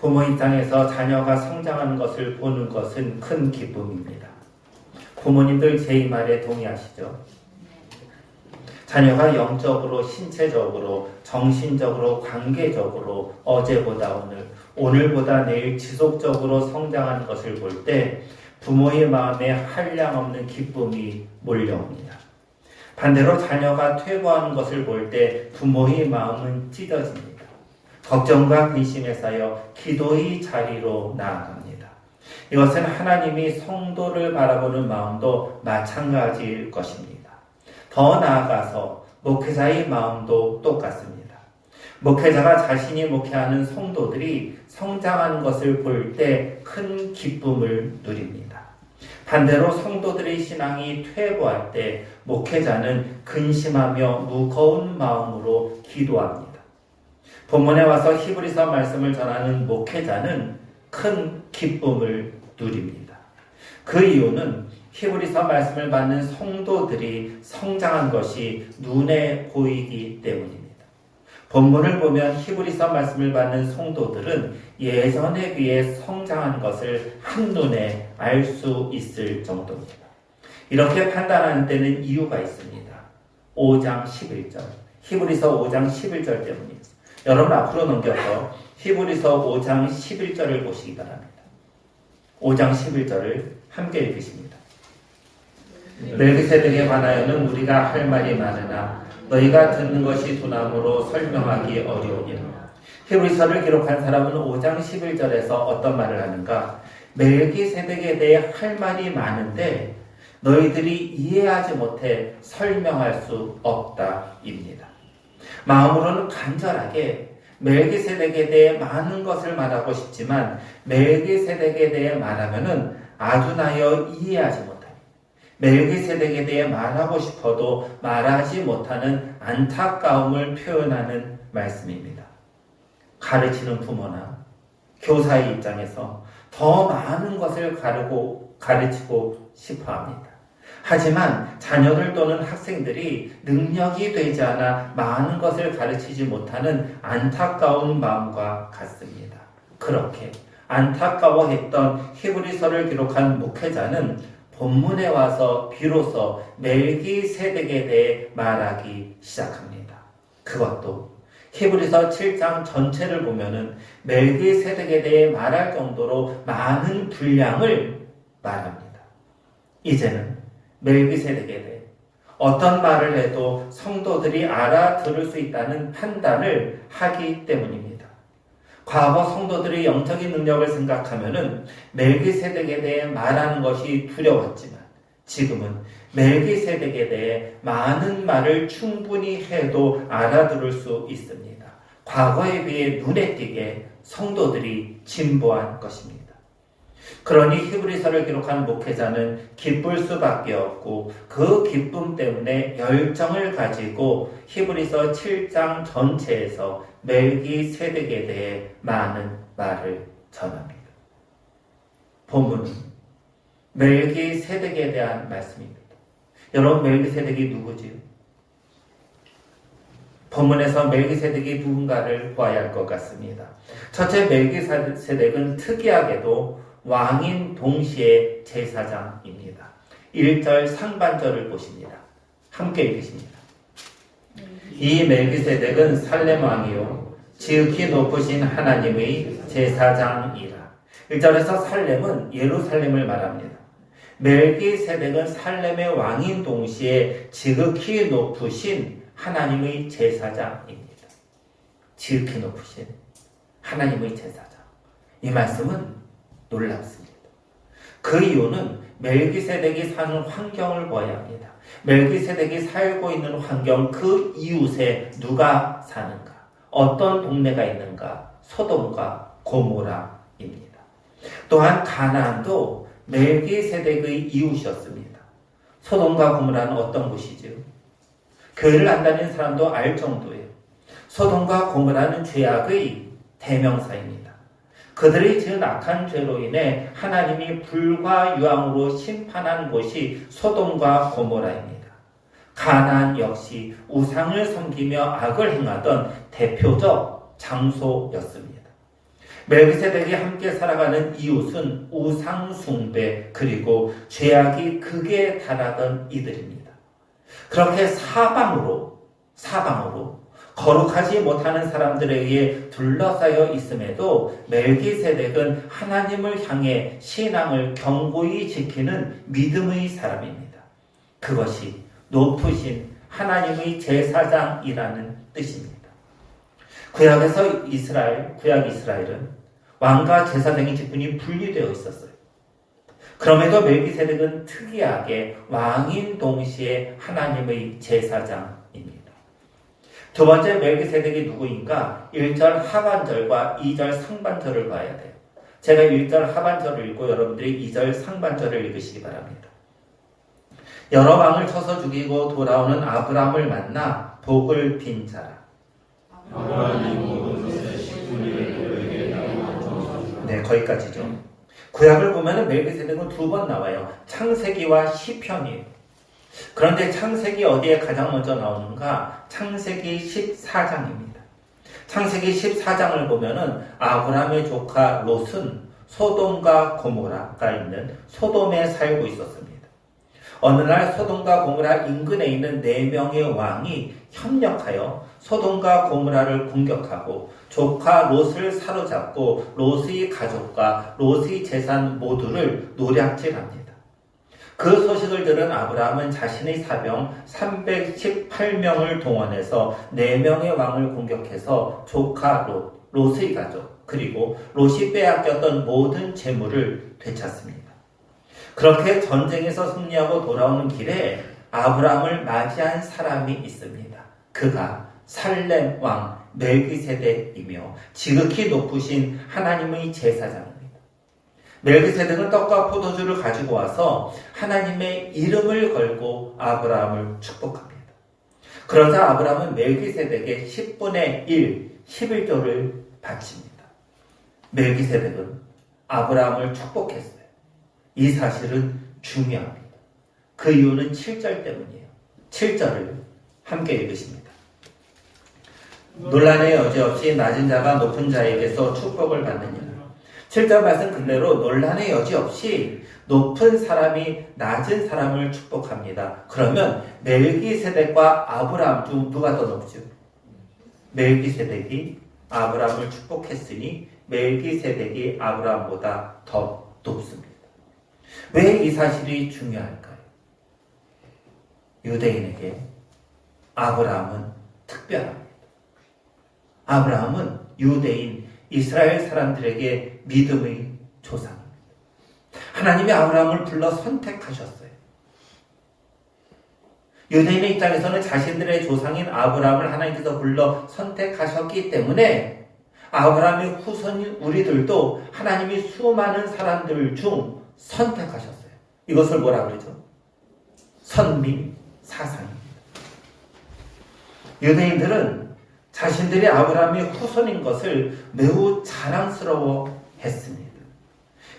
부모 입장에서 자녀가 성장하는 것을 보는 것은 큰 기쁨입니다. 부모님들 제 이 말에 동의하시죠? 자녀가 영적으로, 신체적으로, 정신적으로, 관계적으로 어제보다 오늘보다 내일 지속적으로 성장하는 것을 볼 때 부모의 마음에 한량없는 기쁨이 몰려옵니다. 반대로 자녀가 퇴보하는 것을 볼 때 부모의 마음은 찢어집니다. 걱정과 근심에 쌓여 기도의 자리로 나아갑니다. 이것은 하나님이 성도를 바라보는 마음도 마찬가지일 것입니다. 더 나아가서 목회자의 마음도 똑같습니다. 목회자가 자신이 목회하는 성도들이 성장하는 것을 볼 때 큰 기쁨을 누립니다. 반대로 성도들의 신앙이 퇴보할 때 목회자는 근심하며 무거운 마음으로 기도합니다. 본문에 와서 히브리서 말씀을 전하는 목회자는 큰 기쁨을 누립니다. 그 이유는 히브리서 말씀을 받는 성도들이 성장한 것이 눈에 보이기 때문입니다. 본문을 보면 히브리서 말씀을 받는 성도들은 예전에 비해 성장한 것을 한눈에 알 수 있을 정도입니다. 이렇게 판단하는 데는 이유가 있습니다. 5장 11절, 히브리서 5장 11절 때문입니다. 여러분 앞으로 넘겨서 히브리서 5장 11절을 보시기 바랍니다. 5장 11절을 함께 읽으십니다. 멜기세덱에 관하여는 우리가 할 말이 많으나 너희가 듣는 것이 두나무로 설명하기 어려우니라. 히브리서를 기록한 사람은 5장 11절에서 어떤 말을 하는가? 멜기세덱에 대해 할 말이 많은데 너희들이 이해하지 못해 설명할 수 없다입니다. 마음으로는 간절하게 멜기세덱에 대해 많은 것을 말하고 싶지만 멜기세덱에 대해 말하면은 아둔하여 이해하지 못합니다. 멜기세덱에 대해 말하고 싶어도 말하지 못하는 안타까움을 표현하는 말씀입니다. 가르치는 부모나 교사의 입장에서 더 많은 것을 가르치고 싶어 합니다. 하지만 자녀들 또는 학생들이 능력이 되지 않아 많은 것을 가르치지 못하는 안타까운 마음과 같습니다. 그렇게 안타까워했던 히브리서를 기록한 목회자는 본문에 와서 비로소 멜기세덱에 대해 말하기 시작합니다. 그것도 히브리서 7장 전체를 보면은 멜기세덱에 대해 말할 정도로 많은 분량을 말합니다. 이제는 멜기세덱에 대해 어떤 말을 해도 성도들이 알아들을 수 있다는 판단을 하기 때문입니다. 과거 성도들의 영적인 능력을 생각하면은 멜기세덱에 대해 말하는 것이 두려웠지만 지금은 멜기세덱에 대해 많은 말을 충분히 해도 알아들을 수 있습니다. 과거에 비해 눈에 띄게 성도들이 진보한 것입니다. 그러니 히브리서를 기록한 목회자는 기쁠 수밖에 없고 그 기쁨 때문에 열정을 가지고 히브리서 7장 전체에서 멜기세덱에 대해 많은 말을 전합니다. 본문은 멜기세덱에 대한 말씀입니다. 여러분 멜기세덱이 누구지요? 본문에서 멜기세덱이 누군가를 보아야 할 것 같습니다. 첫째, 멜기세덱은 특이하게도 왕인 동시에 제사장입니다. 1절 상반절을 보십니다. 함께 읽으십니다. 이 멜기세덱은 살렘 왕이요 지극히 높으신 하나님의 제사장이라. 1절에서 살렘은 예루살렘을 말합니다. 멜기세덱은 살렘의 왕인 동시에 지극히 높으신 하나님의 제사장입니다. 지극히 높으신 하나님의 제사장. 이 말씀은 놀랍습니다. 그 이유는 멜기세덱이 사는 환경을 보아야 합니다. 멜기세덱이 살고 있는 환경, 그 이웃에 누가 사는가? 어떤 동네가 있는가? 소돔과 고모라입니다. 또한 가나안도 멜기세덱의 이웃이었습니다. 소돔과 고모라는 어떤 곳이죠? 교회를 안 다니는 사람도 알 정도예요. 소돔과 고모라는 죄악의 대명사입니다. 그들의 지은 악한 죄로 인해 하나님이 불과 유황으로 심판한 곳이 소돔과 고모라입니다. 가나안 역시 우상을 섬기며 악을 행하던 대표적 장소였습니다. 멜기세덱이 함께 살아가는 이웃은 우상 숭배 그리고 죄악이 극에 달하던 이들입니다. 그렇게 사방으로 거룩하지 못하는 사람들에 의해 둘러싸여 있음에도 멜기세덱은 하나님을 향해 신앙을 견고히 지키는 믿음의 사람입니다. 그것이 높으신 하나님의 제사장이라는 뜻입니다. 구약 이스라엘은 왕과 제사장의 직분이 분리되어 있었어요. 그럼에도 멜기세덱은 특이하게 왕인 동시에 하나님의 제사장입니다. 두 번째 멜기세덱이 누구인가? 1절 하반절과 2절 상반절을 봐야 돼요. 제가 1절 하반절을 읽고 여러분들이 2절 상반절을 읽으시기 바랍니다. 여러 왕을 쳐서 죽이고 돌아오는 아브람을 만나 복을 빈 자라. 네, 거기까지죠. 구약을 보면 멜기세덱은 두 번 나와요. 창세기와 시편이에요. 그런데 창세기 어디에 가장 먼저 나오는가? 창세기 14장입니다. 창세기 14장을 보면은 아브람의 조카 롯은 소돔과 고모라가 있는 소돔에 살고 있었습니다. 어느 날 소돔과 고모라 인근에 있는 4명의 왕이 협력하여 소돔과 고모라를 공격하고 조카 롯을 사로잡고 롯의 가족과 롯의 재산 모두를 노략질합니다. 그 소식을 들은 아브라함은 자신의 사병 318명을 동원해서 4명의 왕을 공격해서 조카 롯의 가족, 그리고 롯이 빼앗겼던 모든 재물을 되찾습니다. 그렇게 전쟁에서 승리하고 돌아오는 길에 아브라함을 맞이한 사람이 있습니다. 그가 살렘 왕 멜기세덱이며 지극히 높으신 하나님의 제사장입니다. 멜기세덱은 떡과 포도주를 가지고 와서 하나님의 이름을 걸고 아브라함을 축복합니다. 그러자 아브라함은 멜기세덱의 10분의 1, 11조를 바칩니다. 멜기세덱은 아브라함을 축복했어요. 이 사실은 중요합니다. 그 이유는 7절 때문이에요. 7절을 함께 읽으십니다. 논란의 여지 없이 낮은 자가 높은 자에게서 축복을 받느니라. 7절 말씀 그대로 논란의 여지 없이 높은 사람이 낮은 사람을 축복합니다. 그러면 멜기세덱과 아브라함 중 누가 더 높죠? 멜기세덱이 아브라함을 축복했으니 멜기세덱이 아브라함보다 더 높습니다. 왜 이 사실이 중요할까요? 유대인에게 아브라함은 특별합니다. 아브라함은 유대인 이스라엘 사람들에게 믿음의 조상입니다. 하나님이 아브라함을 불러 선택하셨어요. 유대인의 입장에서는 자신들의 조상인 아브라함을 하나님께서 불러 선택하셨기 때문에 아브라함의 후손인 우리들도 하나님이 수많은 사람들 중 선택하셨어요. 이것을 뭐라 그러죠? 선민 사상입니다. 유대인들은 자신들이 아브라함의 후손인 것을 매우 자랑스러워 했습니다.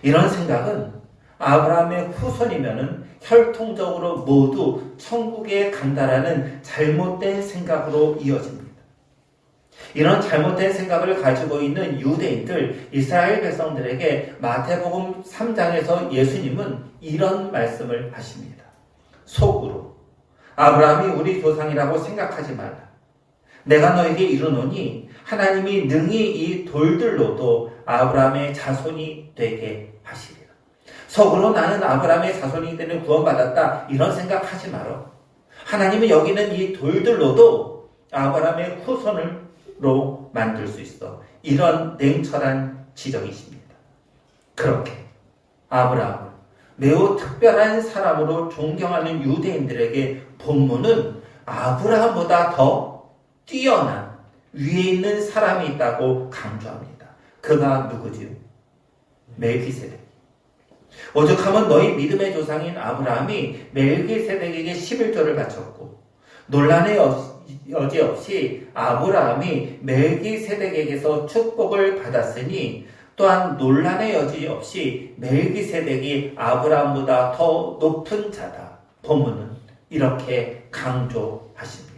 이런 생각은 아브라함의 후손이면은 혈통적으로 모두 천국에 간다라는 잘못된 생각으로 이어집니다. 이런 잘못된 생각을 가지고 있는 유대인들, 이스라엘 백성들에게 마태복음 3장에서 예수님은 이런 말씀을 하십니다. 속으로 아브라함이 우리 조상이라고 생각하지 말라. 내가 너에게 이르노니 하나님이 능히 이 돌들로도 아브라함의 자손이 되게 하시리라. 속으로 나는 아브라함의 자손이기 때문에 구원받았다 이런 생각하지 말어. 하나님은 여기는 이 돌들로도 아브라함의 후손으로 만들 수 있어. 이런 냉철한 지적이십니다. 그렇게 아브라함을 매우 특별한 사람으로 존경하는 유대인들에게 본문은 아브라함보다 더 뛰어난 위에 있는 사람이 있다고 강조합니다. 그가 누구지요? 멜기세덱. 오죽하면 너희 믿음의 조상인 아브라함이 멜기세덱에게 11조를 바쳤고 논란의 여지 없이 아브라함이 멜기세덱에게서 축복을 받았으니 또한 논란의 여지 없이 멜기세덱이 아브라함보다 더 높은 자다. 본문은 이렇게 강조하십니다.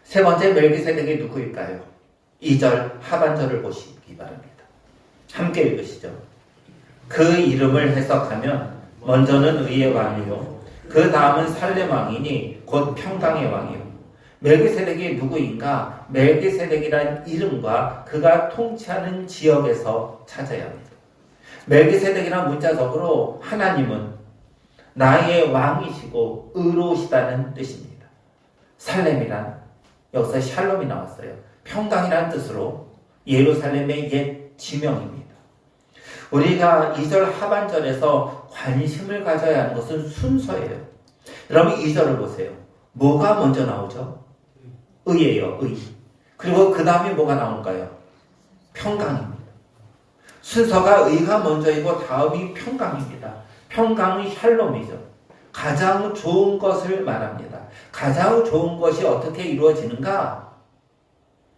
세 번째 멜기세덱이 누구일까요? 2절 하반절을 보시기 바랍니다. 함께 읽으시죠. 그 이름을 해석하면 먼저는 의의 왕이요 그 다음은 살렘 왕이니 곧 평강의 왕이요. 멜기세덱이 누구인가? 멜기세덱이란 이름과 그가 통치하는 지역에서 찾아야 합니다. 멜기세덱이란 문자적으로 하나님은 나의 왕이시고 의로우시다는 뜻입니다. 살렘이란 여기서 샬롬이 나왔어요. 평강이란 뜻으로 예루살렘의 옛 지명입니다. 우리가 2절 하반절에서 관심을 가져야 하는 것은 순서예요. 여러분 2절을 보세요. 뭐가 먼저 나오죠? 의예요. 의. 그리고 그 다음에 뭐가 나올까요? 평강입니다. 순서가 의가 먼저이고 다음이 평강입니다. 평강은 샬롬이죠. 가장 좋은 것을 말합니다. 가장 좋은 것이 어떻게 이루어지는가?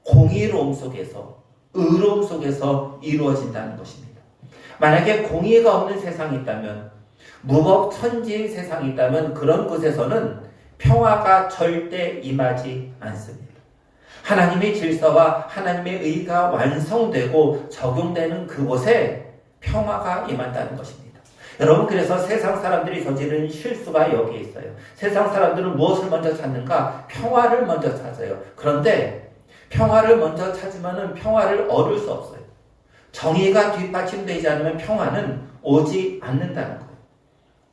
공의로움 속에서, 의로움 속에서 이루어진다는 것입니다. 만약에 공의가 없는 세상이 있다면, 무법천지의 세상이 있다면 그런 곳에서는 평화가 절대 임하지 않습니다. 하나님의 질서와 하나님의 의가 완성되고 적용되는 그곳에 평화가 임한다는 것입니다. 여러분, 그래서 세상 사람들이 저지른 실수가 여기에 있어요. 세상 사람들은 무엇을 먼저 찾는가? 평화를 먼저 찾아요. 그런데 평화를 먼저 찾으면 평화를 얻을 수 없어요. 정의가 뒷받침되지 않으면 평화는 오지 않는다는 거예요.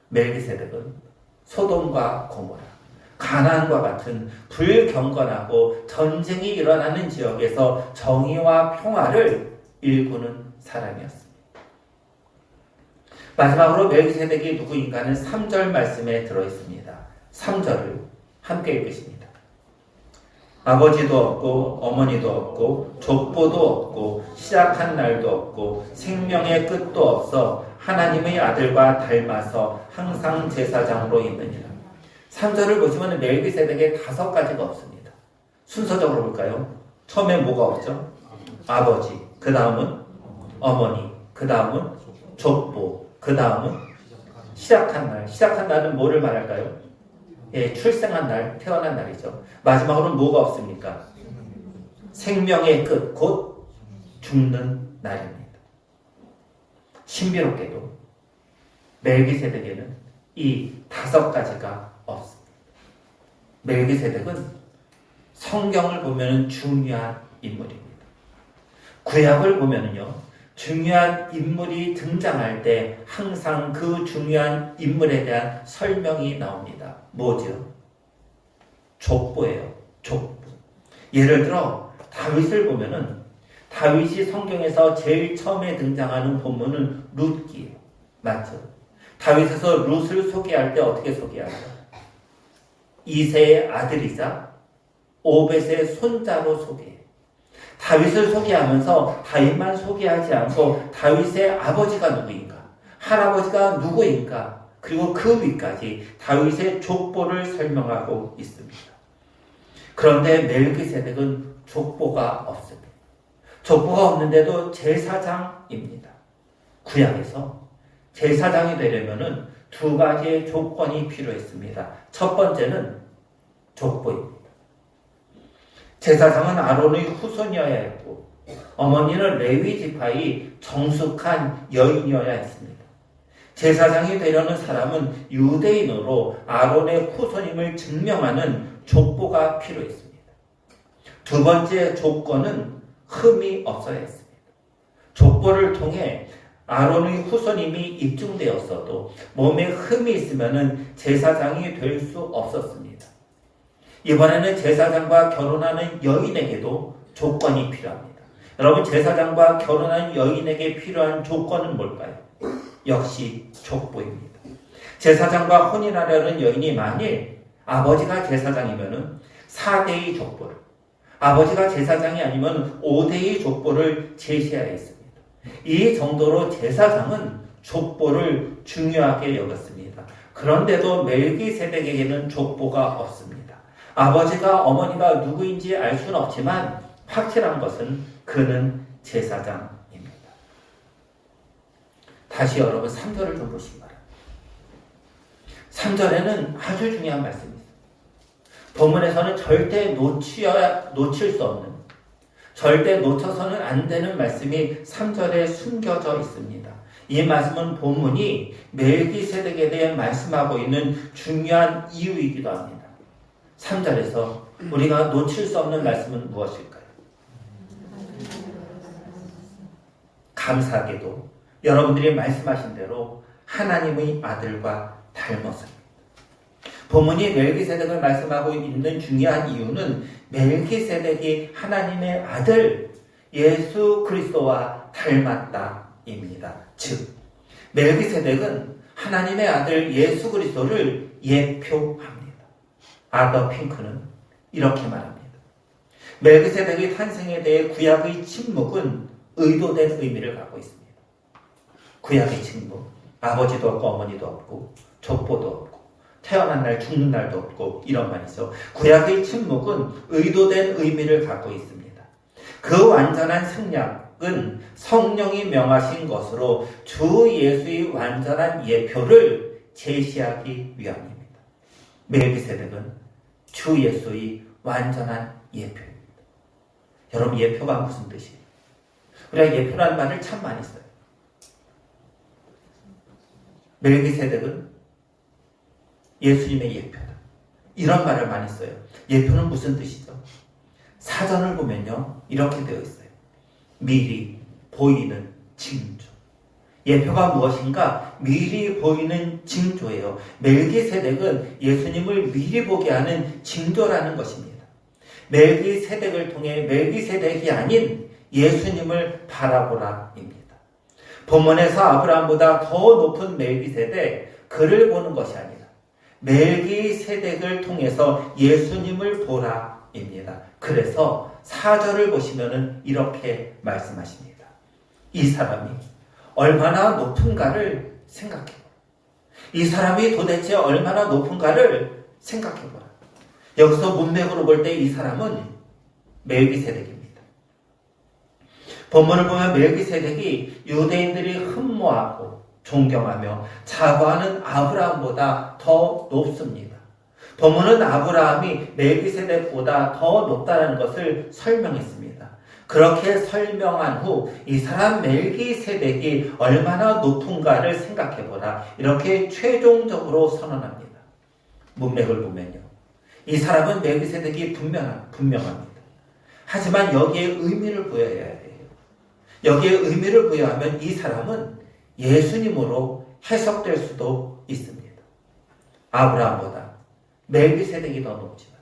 멜기세덱은 소돔과 고모라, 가나안과 같은 불경건하고 전쟁이 일어나는 지역에서 정의와 평화를 일구는 사람이었습니다. 마지막으로 멜기세덱이 누구인가는 3절 말씀에 들어있습니다. 3절을 함께 읽으십니다. 아버지도 없고 어머니도 없고 족보도 없고 시작한 날도 없고 생명의 끝도 없어 하나님의 아들과 닮아서 항상 제사장으로 있느니라. 3절을 보시면 멜기세덱에 5가지가 없습니다. 순서적으로 볼까요? 처음에 뭐가 없죠? 아버지, 그 다음은 어머니, 그 다음은 족보, 그 다음은 시작한 날. 시작한 날은 뭐를 말할까요? 예, 출생한 날, 태어난 날이죠. 마지막으로는 뭐가 없습니까? 생명의 끝, 곧 죽는 날입니다. 신비롭게도 멜기세덱에는 이 5가지가 없습니다. 멜기세덱은 성경을 보면 중요한 인물입니다. 구약을 보면요, 중요한 인물이 등장할 때 항상 그 중요한 인물에 대한 설명이 나옵니다. 뭐죠? 족보예요. 족보. 예를 들어 다윗을 보면은 다윗이 성경에서 제일 처음에 등장하는 본문은 룻기예요. 맞죠? 다윗에서 룻을 소개할 때 어떻게 소개하죠? 이새의 아들이자 오벳의 손자로 소개해요. 다윗을 소개하면서 다윗만 소개하지 않고 다윗의 아버지가 누구인가, 할아버지가 누구인가, 그리고 그 위까지 다윗의 족보를 설명하고 있습니다. 그런데 멜기세덱은 족보가 없습니다. 족보가 없는데도 제사장입니다. 구약에서 제사장이 되려면 2가지의 조건이 필요했습니다. 첫 번째는 족보입니다. 제사장은 아론의 후손이어야 했고 어머니는 레위 지파의 정숙한 여인이어야 했습니다. 제사장이 되려는 사람은 유대인으로 아론의 후손임을 증명하는 족보가 필요했습니다. 2번째 조건은 흠이 없어야 했습니다. 족보를 통해 아론의 후손임이 입증되었어도 몸에 흠이 있으면 제사장이 될 수 없었습니다. 이번에는 제사장과 결혼하는 여인에게도 조건이 필요합니다. 여러분, 제사장과 결혼한 여인에게 필요한 조건은 뭘까요? 역시 족보입니다. 제사장과 혼인하려는 여인이 만일 아버지가 제사장이면 4대의 족보를, 아버지가 제사장이 아니면 5대의 족보를 제시해야 했습니다. 이 정도로 제사장은 족보를 중요하게 여겼습니다. 그런데도 멜기세덱에게는 족보가 없습니다. 아버지가 어머니가 누구인지 알 수는 없지만 확실한 것은 그는 제사장입니다. 다시 여러분 3절을 좀 보시기 바랍니다. 3절에는 아주 중요한 말씀이 있습니다. 본문에서는 절대 놓칠 수 없는 절대 놓쳐서는 안 되는 말씀이 3절에 숨겨져 있습니다. 이 말씀은 본문이 멜기세덱에 대해 말씀하고 있는 중요한 이유이기도 합니다. 3절에서 우리가 놓칠 수 없는 말씀은 무엇일까요? 감사하게도 여러분들이 말씀하신 대로 하나님의 아들과 닮았습니다. 본문이 멜기세덱을 말씀하고 있는 중요한 이유는 멜기세덱이 하나님의 아들 예수 그리스도와 닮았다입니다. 즉 멜기세덱은 하나님의 아들 예수 그리스도를 예표합니다. 아더 핑크는 이렇게 말합니다. 멜기세덱의 탄생에 대해 구약의 침묵은 의도된 의미를 갖고 있습니다. 구약의 침묵, 아버지도 없고 어머니도 없고 족보도 없고 태어난 날 죽는 날도 없고 이런 말이죠. 구약의 침묵은 의도된 의미를 갖고 있습니다. 그 완전한 생략은 성령이 명하신 것으로 주 예수의 완전한 예표를 제시하기 위함입니다. 멜기세덱은 주 예수의 완전한 예표입니다. 여러분, 예표가 무슨 뜻이에요? 우리가 예표라는 말을 참 많이 써요. 멜기세덱은 예수님의 예표다. 이런 말을 많이 써요. 예표는 무슨 뜻이죠? 사전을 보면요, 이렇게 되어 있어요. 미리 보이는 징조. 예표가 무엇인가? 미리 보이는 징조예요. 멜기세덱은 예수님을 미리 보게 하는 징조라는 것입니다. 멜기세덱을 통해 멜기세덱이 아닌 예수님을 바라보라입니다. 본문에서 아브라함보다 더 높은 멜기세덱, 그를 보는 것이 아니라 멜기세덱을 통해서 예수님을 보라입니다. 그래서 4절을 보시면은 이렇게 말씀하십니다. 이 사람이 얼마나 높은가를 생각해보라. 이 사람이 도대체 얼마나 높은가를 생각해보라. 여기서 문맥으로 볼 때 이 사람은 멜기세덱입니다. 본문을 보면 멜기세덱이 유대인들이 흠모하고 존경하며 자부하는 아브라함보다 더 높습니다. 본문은 아브라함이 멜기세덱보다 더 높다는 것을 설명했습니다. 그렇게 설명한 후 이 사람 멜기세덱이 얼마나 높은가를 생각해보라. 이렇게 최종적으로 선언합니다. 문맥을 보면요, 이 사람은 멜기세덱이 분명합니다. 하지만 여기에 의미를 부여해야 해요. 여기에 의미를 부여하면 이 사람은 예수님으로 해석될 수도 있습니다. 아브라함보다 멜기세덱이 더 높지만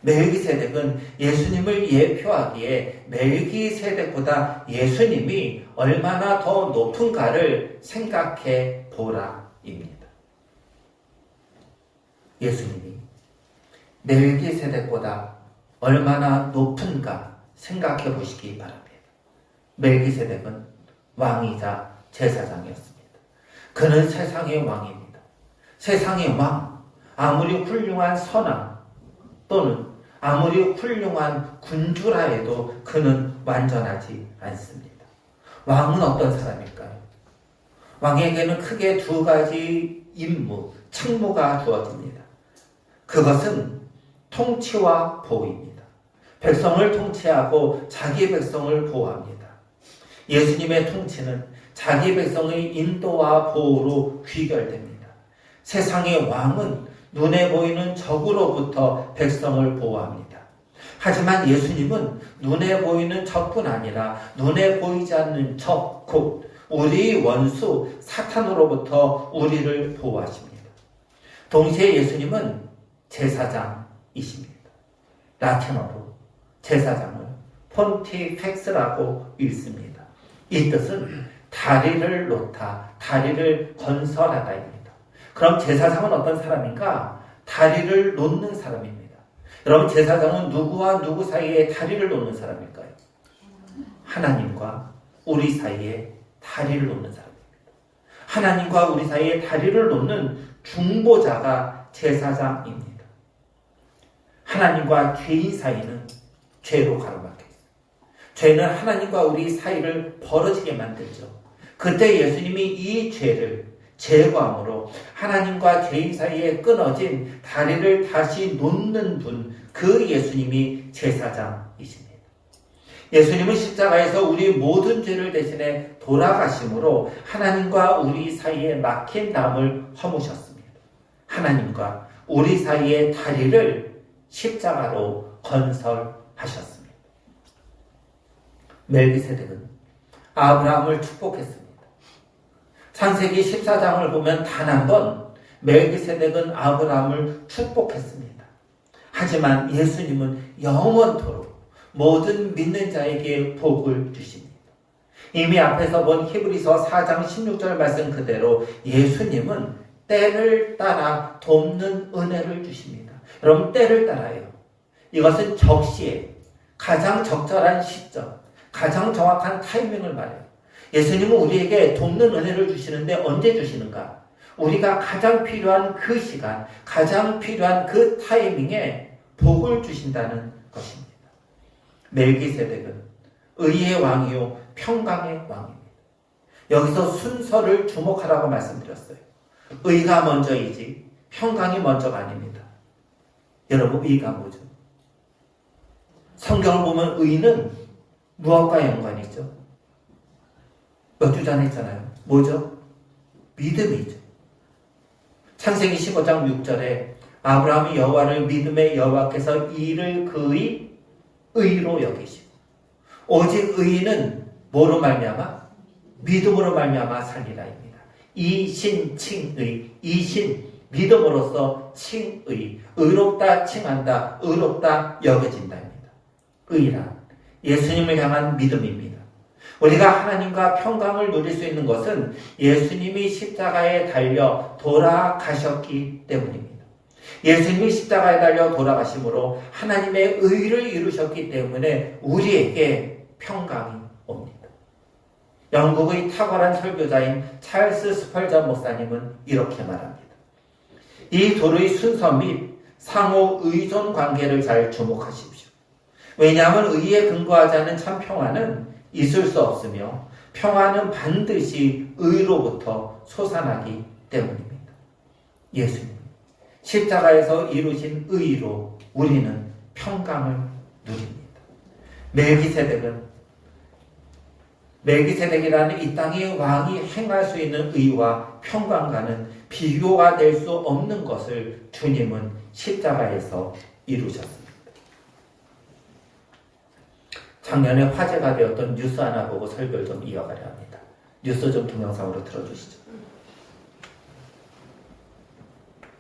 멜기세덱은 예수님을 예표하기에 멜기세덱보다 예수님이 얼마나 더 높은가를 생각해 보라입니다. 예수님이 멜기세덱보다 얼마나 높은가 생각해 보시기 바랍니다. 멜기세덱은 왕이자 제사장이었습니다. 그는 세상의 왕입니다. 세상의 왕, 아무리 훌륭한 선왕 또는 아무리 훌륭한 군주라 해도 그는 완전하지 않습니다. 왕은 어떤 사람일까요? 왕에게는 크게 두 가지 임무, 책무가 주어집니다. 그것은 통치와 보호입니다. 백성을 통치하고 자기 백성을 보호합니다. 예수님의 통치는 자기 백성의 인도와 보호로 귀결됩니다. 세상의 왕은 눈에 보이는 적으로부터 백성을 보호합니다. 하지만 예수님은 눈에 보이는 적뿐 아니라 눈에 보이지 않는 적, 곧 우리 원수 사탄으로부터 우리를 보호하십니다. 동시에 예수님은 제사장이십니다. 라틴어로 제사장을 폰티펙스라고 읽습니다. 이 뜻은 다리를 놓다, 다리를 건설하다입니다. 그럼 제사장은 어떤 사람인가? 다리를 놓는 사람입니다. 여러분, 제사장은 누구와 누구 사이에 다리를 놓는 사람일까요? 하나님과 우리 사이에 다리를 놓는 사람입니다. 하나님과 우리 사이에 다리를 놓는 중보자가 제사장입니다. 하나님과 죄인 사이는 죄로 가로막혀 있어요. 죄는 하나님과 우리 사이를 벌어지게 만들죠. 그때 예수님이 이 죄를 제거함으로 하나님과 죄인 사이에 끊어진 다리를 다시 놓는 분, 그 예수님이 제사장이십니다. 예수님은 십자가에서 우리 모든 죄를 대신해 돌아가심으로 하나님과 우리 사이에 막힌 담을 허무셨습니다. 하나님과 우리 사이의 다리를 십자가로 건설하셨습니다. 멜기세덱은 아브라함을 축복했습니다. 창세기 14장을 보면 단 한 번 멜기세덱은 아브라함을 축복했습니다. 하지만 예수님은 영원토록 모든 믿는 자에게 복을 주십니다. 이미 앞에서 본 히브리서 4장 16절 말씀 그대로 예수님은 때를 따라 돕는 은혜를 주십니다. 여러분, 때를 따라요. 이것은 적시에 가장 적절한 시점, 가장 정확한 타이밍을 말해요. 예수님은 우리에게 돕는 은혜를 주시는데 언제 주시는가? 우리가 가장 필요한 그 시간, 가장 필요한 그 타이밍에 복을 주신다는 것입니다. 멜기세덱은 의의 왕이요 평강의 왕입니다. 여기서 순서를 주목하라고 말씀드렸어요. 의가 먼저이지 평강이 먼저가 아닙니다. 여러분, 의가 뭐죠? 성경을 보면 의는 무엇과 연관이죠? 몇 주 전에 했잖아요. 뭐죠? 믿음이죠. 창세기 15장 6절에 아브라함이 여호와를 믿음의 여호와께서 이를 그의 의로 여기시고 오직 의인은 뭐로 말미암아? 믿음으로 말미암아 살리라입니다. 이신칭의, 이신 믿음으로써 칭의, 의롭다 칭한다, 의롭다 여겨진다입니다. 의란 예수님을 향한 믿음입니다. 우리가 하나님과 평강을 누릴 수 있는 것은 예수님이 십자가에 달려 돌아가셨기 때문입니다. 예수님이 십자가에 달려 돌아가심으로 하나님의 의를 이루셨기 때문에 우리에게 평강이 옵니다. 영국의 탁월한 설교자인 찰스 스펄전 목사님은 이렇게 말합니다. 이 도의 순서 및 상호 의존 관계를 잘 주목하십시오. 왜냐하면 의에 근거하지 않은 참 평화는 있을 수 없으며 평화는 반드시 의로부터 솟아나기 때문입니다. 예수님 십자가에서 이루신 의로 우리는 평강을 누립니다. 멜기세덱이라는 이 땅의 왕이 행할 수 있는 의와 평강과는 비교가 될 수 없는 것을 주님은 십자가에서 이루셨습니다. 작년에 화제가 되었던 뉴스 하나 보고 설교를 좀 이어가려 합니다. 뉴스 좀 동영상으로 틀어주시죠.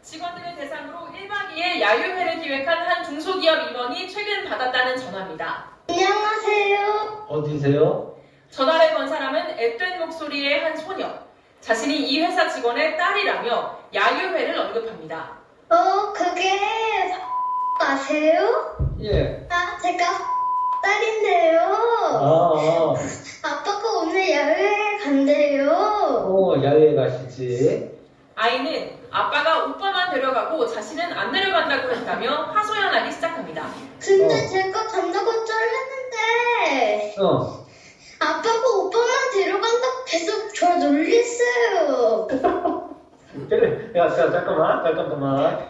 직원들을 대상으로 1박 2일 야유회를 기획한 한 중소기업 임원이 최근 받았다는 전화입니다. 안녕하세요. 어디세요? 전화를 건 사람은 앳된 목소리의 한 소녀. 자신이 이 회사 직원의 딸이라며 야유회를 언급합니다. 그게 아세요? 예. 제가 딸인데요. 아빠가 오늘 야외에 간대요. 야외에 가시지. 아이는 아빠가 오빠만 데려가고 자신은 안 데려간다고 했다며 하소연하기 시작합니다. 근데 제가 간다고 쩔렸는데 아빠가 오빠만 데려간다고 계속 저 놀렸어요. 그래. 야, 잠깐만.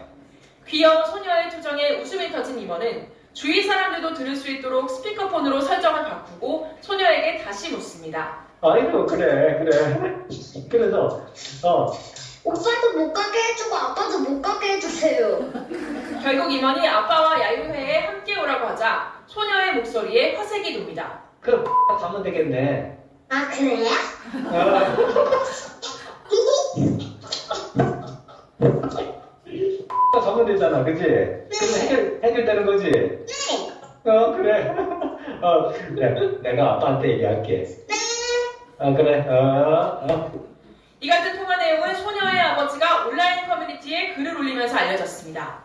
귀여운 소녀의 투정에 웃음이 터진 임원은 주위 사람들도 들을 수 있도록 스피커폰으로 설정을 바꾸고 소녀에게 다시 묻습니다. 아이고, 그래. 그래서, 오빠도 못 가게 해주고 아빠도 못 가게 해주세요. 결국 임원이 아빠와 야유회에 함께 오라고 하자 소녀의 목소리에 화색이 돕니다. 그럼 가면 되겠네. 아, 그래요? 가면 되잖아, 그치? 그럼 해결되는 거지? 네. 그래. 내가 아빠한테 얘기할게. 네. 그래. 이 같은 통화 내용은 소녀의 아버지가 온라인 커뮤니티에 글을 올리면서 알려졌습니다.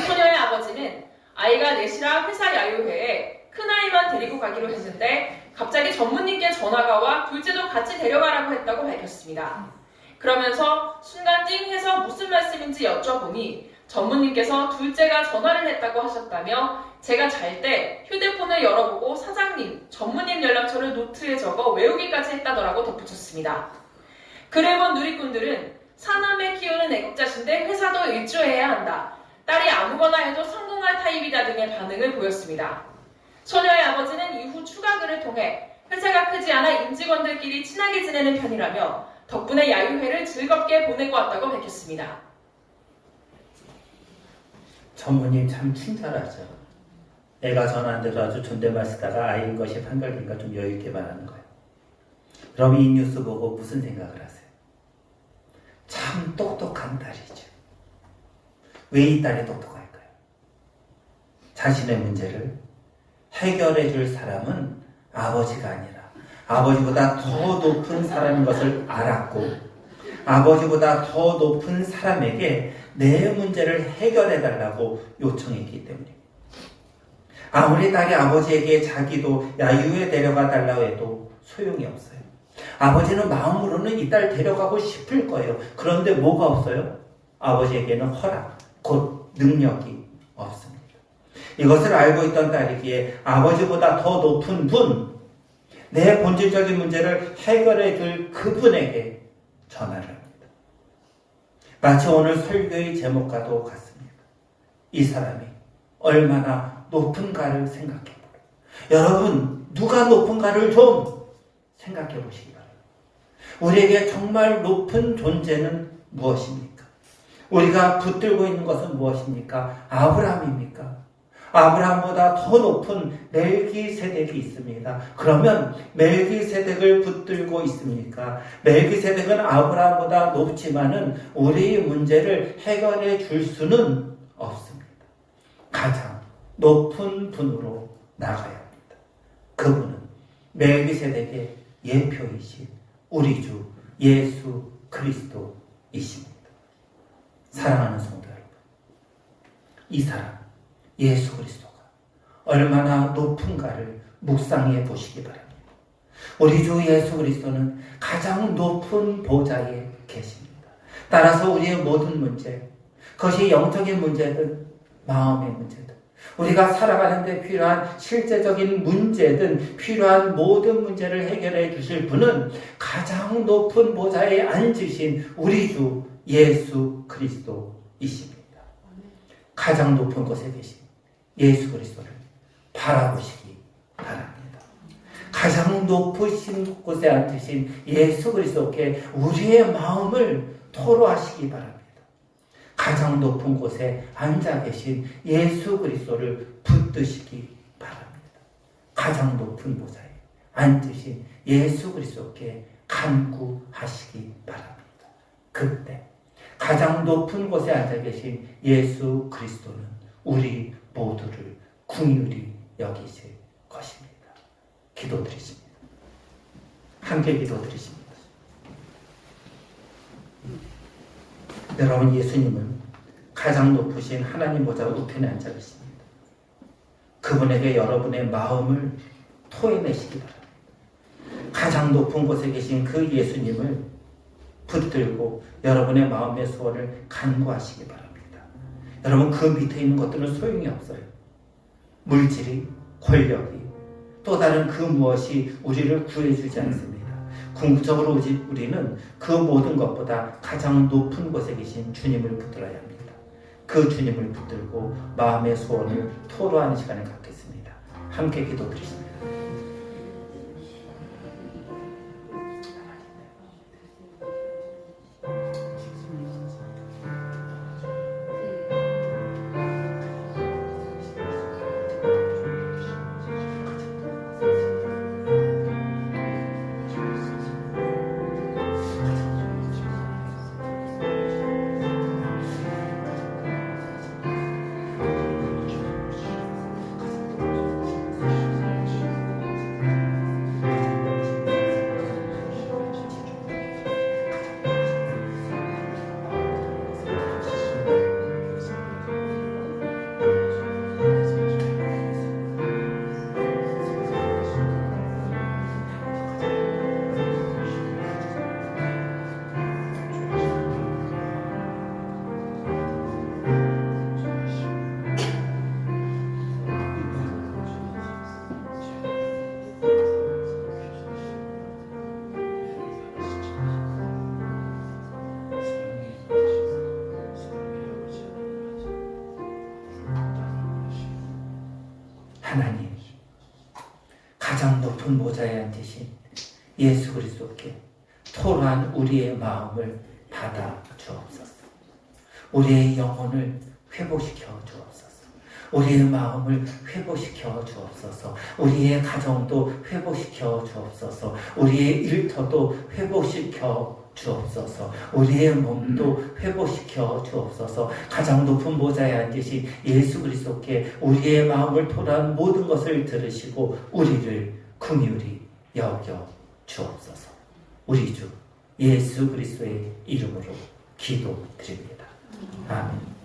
소녀의 아버지는 아이가 넷이라 회사 야유회에 큰아이만 데리고 가기로 했는데 갑자기 전무님께 전화가 와 둘째도 같이 데려가라고 했다고 밝혔습니다. 그러면서 순간 띵 해서 무슨 말씀인지 여쭤보니 전무님께서 둘째가 전화를 했다고 하셨다며 제가 잘 때 휴대폰을 열어보고 사장님, 전무님 연락처를 노트에 적어 외우기까지 했다더라고 덧붙였습니다. 글을 본 누리꾼들은 사남매 키우는 애국자신데 회사도 일조해야 한다. 딸이 아무거나 해도 성공할 타입이다 등의 반응을 보였습니다. 소녀의 아버지는 이후 추가 글을 통해 회사가 크지 않아 임직원들끼리 친하게 지내는 편이라며 덕분에 야유회를 즐겁게 보내고 왔다고 밝혔습니다. 전무님 참 친절하죠. 애가 전화 안 돼서 아주 존댓말 쓰다가 아이인 것이 판결되니까 좀 여유있게 말하는 거예요. 그럼 이 뉴스 보고 무슨 생각을 하세요? 참 똑똑한 딸이죠. 왜 이 딸이 똑똑할까요? 자신의 문제를 해결해 줄 사람은 아버지가 아니라 아버지보다 더 높은 사람인 것을 알았고 아버지보다 더 높은 사람에게 내 문제를 해결해 달라고 요청했기 때문입니다. 아무리 딸이 아버지에게 자기도 야유에 데려가 달라고 해도 소용이 없어요. 아버지는 마음으로는 이 딸 데려가고 싶을 거예요. 그런데 뭐가 없어요? 아버지에게는 허락, 곧 능력이 없습니다. 이것을 알고 있던 딸이기에 아버지보다 더 높은 분, 내 본질적인 문제를 해결해 줄 그분에게 전화를 합니다. 마치 오늘 설교의 제목과도 같습니다. 이 사람이 얼마나 높은가를 생각해 보세요. 여러분, 누가 높은가를 좀 생각해 보시기 바랍니다. 우리에게 정말 높은 존재는 무엇입니까? 우리가 붙들고 있는 것은 무엇입니까? 아브라함입니까? 아브라함보다 더 높은 멜기세덱이 있습니다. 그러면 멜기세덱을 붙들고 있습니까? 멜기세덱은 아브라함보다 높지만은 우리의 문제를 해결해 줄 수는 없습니다. 가장 높은 분으로 나가야 합니다. 그분은 멜기세덱의 예표이신 우리 주 예수 그리스도이십니다. 사랑하는 성도 여러분, 이 사람 예수 그리스도가 얼마나 높은가를 묵상해 보시기 바랍니다. 우리 주 예수 그리스도는 가장 높은 보좌에 계십니다. 따라서 우리의 모든 문제, 그것이 영적인 문제든 마음의 문제든 우리가 살아가는데 필요한 실제적인 문제든 필요한 모든 문제를 해결해 주실 분은 가장 높은 보좌에 앉으신 우리 주 예수 그리스도이십니다. 가장 높은 곳에 계신 예수 그리스도를 바라보시기 바랍니다. 가장 높으신 곳에 앉으신 예수 그리스도께 우리의 마음을 토로하시기 바랍니다. 가장 높은 곳에 앉아 계신 예수 그리스도를 붙드시기 바랍니다. 가장 높은 보좌에 앉으신 예수 그리스도께 간구하시기 바랍니다. 그때 가장 높은 곳에 앉아 계신 예수 그리스도는 우리 모두를 긍휼히 여기실 것입니다. 기도드리십니다. 함께 기도드리십니다. 여러분, 예수님은 가장 높으신 하나님 보좌 우편에 앉아 계십니다. 그분에게 여러분의 마음을 토해내시기 바랍니다. 가장 높은 곳에 계신 그 예수님을 붙들고 여러분의 마음의 소원을 간구하시기 바랍니다. 여러분, 그 밑에 있는 것들은 소용이 없어요. 물질이, 권력이, 또 다른 그 무엇이 우리를 구해주지 않습니다. 궁극적으로 우리는 그 모든 것보다 가장 높은 곳에 계신 주님을 붙들어야 합니다. 그 주님을 붙들고 마음의 소원을 토로하는 시간을 갖겠습니다. 함께 기도드리십니다. 분보자에 앉으신 예수 그리스도께 토로한 우리의 마음을 받아 주옵소서. 우리의 영혼을 회복시켜 주옵소서. 우리의 마음을 회복시켜 주옵소서. 우리의 가정도 회복시켜 주옵소서. 우리의 일터도 회복시켜 주옵소서. 우리의 몸도 회복시켜 주옵소서. 가장 높은 보좌에 앉으신 예수 그리스도께 우리의 마음을 토로한 모든 것을 들으시고 우리를 긍휼히 여겨 주옵소서. 우리 주 예수 그리스도의 이름으로 기도드립니다. 아멘.